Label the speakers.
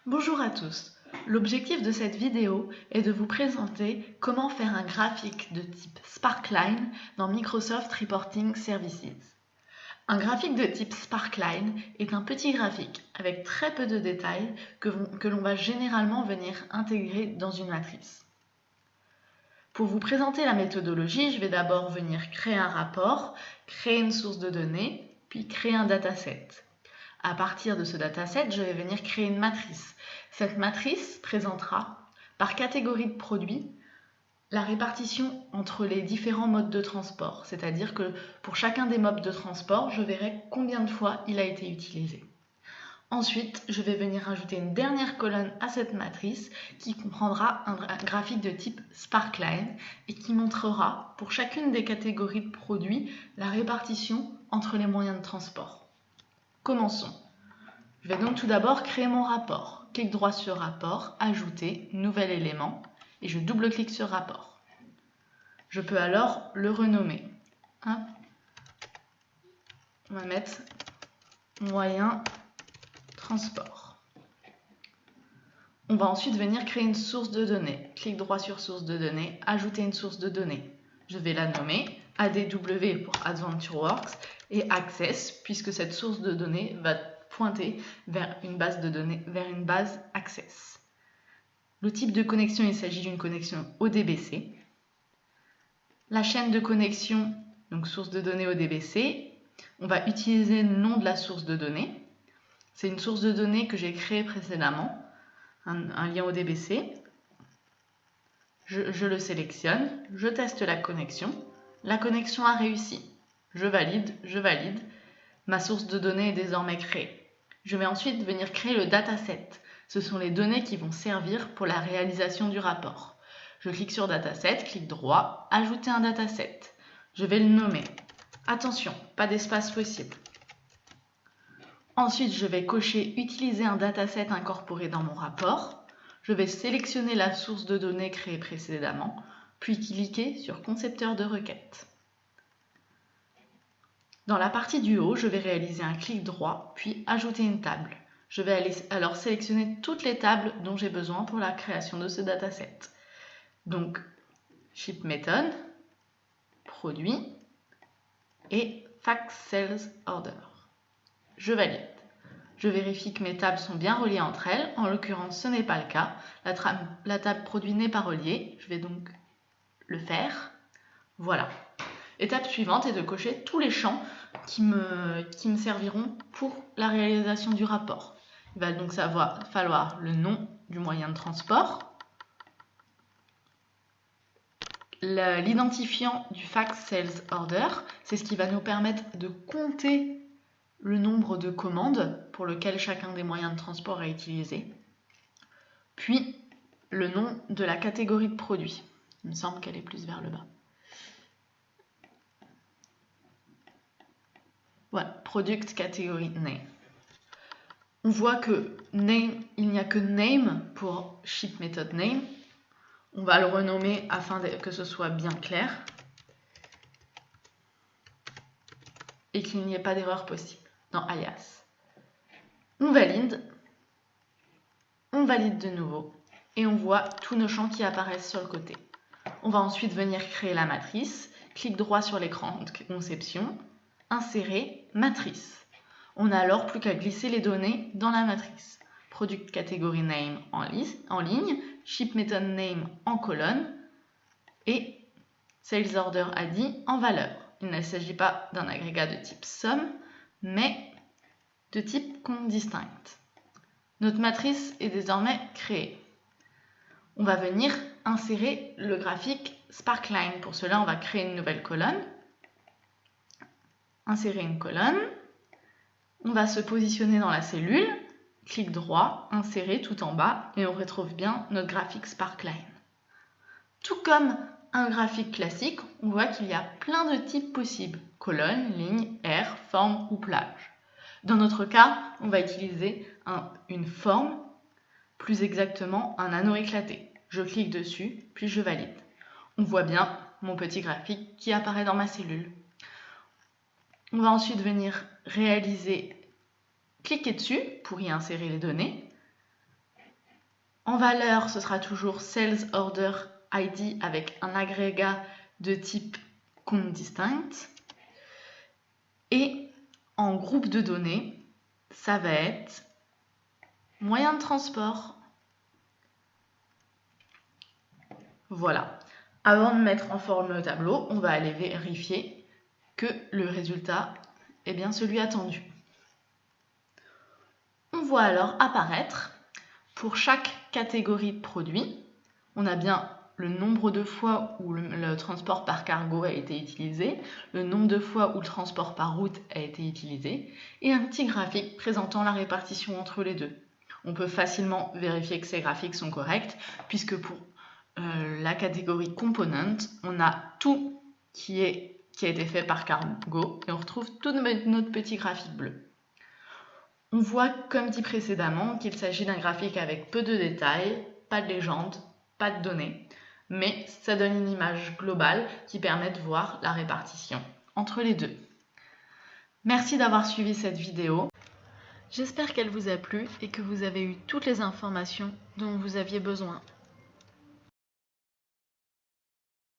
Speaker 1: Bonjour à tous. L'objectif de cette vidéo est de vous présenter comment faire un graphique de type Sparkline dans Microsoft Reporting Services. Un graphique de type Sparkline est un petit graphique avec très peu de détails que l'on va généralement venir intégrer dans une matrice. Pour vous présenter la méthodologie, je vais d'abord venir créer un rapport, créer une source de données, puis créer un dataset. À partir de ce dataset, je vais venir créer une matrice. Cette matrice présentera, par catégorie de produits, la répartition entre les différents modes de transport. C'est-à-dire que pour chacun des modes de transport, je verrai combien de fois il a été utilisé. Ensuite, je vais venir ajouter une dernière colonne à cette matrice qui comprendra un graphique de type Sparkline et qui montrera pour chacune des catégories de produits la répartition entre les moyens de transport. Commençons. Je vais donc tout d'abord créer mon rapport. Clic droit sur rapport, ajouter, nouvel élément, et je double-clique sur rapport. Je peux alors le renommer. On va mettre moyen transport. On va ensuite venir créer une source de données. Clic droit sur source de données, ajouter une source de données. Je vais la nommer ADW pour AdventureWorks et Access, puisque cette source de données va pointer vers une base de données, vers une base Access. Le type de connexion, il s'agit d'une connexion ODBC. La chaîne de connexion, donc source de données ODBC, on va utiliser le nom de la source de données. C'est une source de données que j'ai créée précédemment, un lien ODBC. Je le sélectionne, je teste la connexion. La connexion a réussi. Je valide. Ma source de données est désormais créée. Je vais ensuite venir créer le dataset. Ce sont les données qui vont servir pour la réalisation du rapport. Je clique sur dataset, clic droit, ajouter un dataset. Je vais le nommer. Attention, pas d'espace possible. Ensuite, je vais cocher utiliser un dataset incorporé dans mon rapport. Je vais sélectionner la source de données créée précédemment, puis cliquer sur concepteur de requête. Dans la partie du haut, je vais réaliser un clic droit, puis ajouter une table. Je vais alors sélectionner toutes les tables dont j'ai besoin pour la création de ce dataset. Donc, Ship Method, Produit et Fact Sales Order. Je valide. Je vérifie que mes tables sont bien reliées entre elles. En l'occurrence, ce n'est pas le cas. La table Produit n'est pas reliée. Je vais donc le faire. Voilà. Étape suivante est de cocher tous les champs qui me serviront pour la réalisation du rapport. Il va donc falloir le nom du moyen de transport, l'identifiant du Fact Sales Order, c'est ce qui va nous permettre de compter le nombre de commandes pour lequel chacun des moyens de transport est utilisé, puis le nom de la catégorie de produit. Il me semble qu'elle est plus vers le bas. Voilà, Product Category Name. On voit que name, il n'y a que name pour Ship Method Name. On va le renommer afin que ce soit bien clair et qu'il n'y ait pas d'erreur possible dans alias. On valide de nouveau et on voit tous nos champs qui apparaissent sur le côté. On va ensuite venir créer la matrice. Clic droit sur l'écran de conception, insérer matrice. On n'a alors plus qu'à glisser les données dans la matrice. Product Category Name en ligne, Ship Method Name en colonne et Sales Order ID en valeur. Il ne s'agit pas d'un agrégat de type somme, mais de type compte distinct. Notre matrice est désormais créée. On va venir insérer le graphique Sparkline. Pour cela, on va créer une nouvelle colonne. Insérer une colonne. On va se positionner dans la cellule. Clic droit, insérer tout en bas et on retrouve bien notre graphique Sparkline. Tout comme un graphique classique, on voit qu'il y a plein de types possibles. Colonne, ligne, aire, forme ou plage. Dans notre cas, on va utiliser une forme, plus exactement un anneau éclaté. Je clique dessus, puis je valide. On voit bien mon petit graphique qui apparaît dans ma cellule. On va ensuite venir cliquer dessus pour y insérer les données. En valeur, ce sera toujours Sales Order ID avec un agrégat de type compte distinct. Et en groupe de données, ça va être moyen de transport. Voilà. Avant de mettre en forme le tableau, on va aller vérifier que le résultat est bien celui attendu. On voit alors apparaître, pour chaque catégorie de produits, on a bien le nombre de fois où le transport par cargo a été utilisé, le nombre de fois où le transport par route a été utilisé, et un petit graphique présentant la répartition entre les deux. On peut facilement vérifier que ces graphiques sont corrects, puisque pour la catégorie component, on a tout qui a été fait par cargo, et on retrouve tout notre petit graphique bleu. On voit, comme dit précédemment, qu'il s'agit d'un graphique avec peu de détails, pas de légende, pas de données, mais ça donne une image globale qui permet de voir la répartition entre les deux. Merci d'avoir suivi cette vidéo. J'espère qu'elle vous a plu et que vous avez eu toutes les informations dont vous aviez besoin.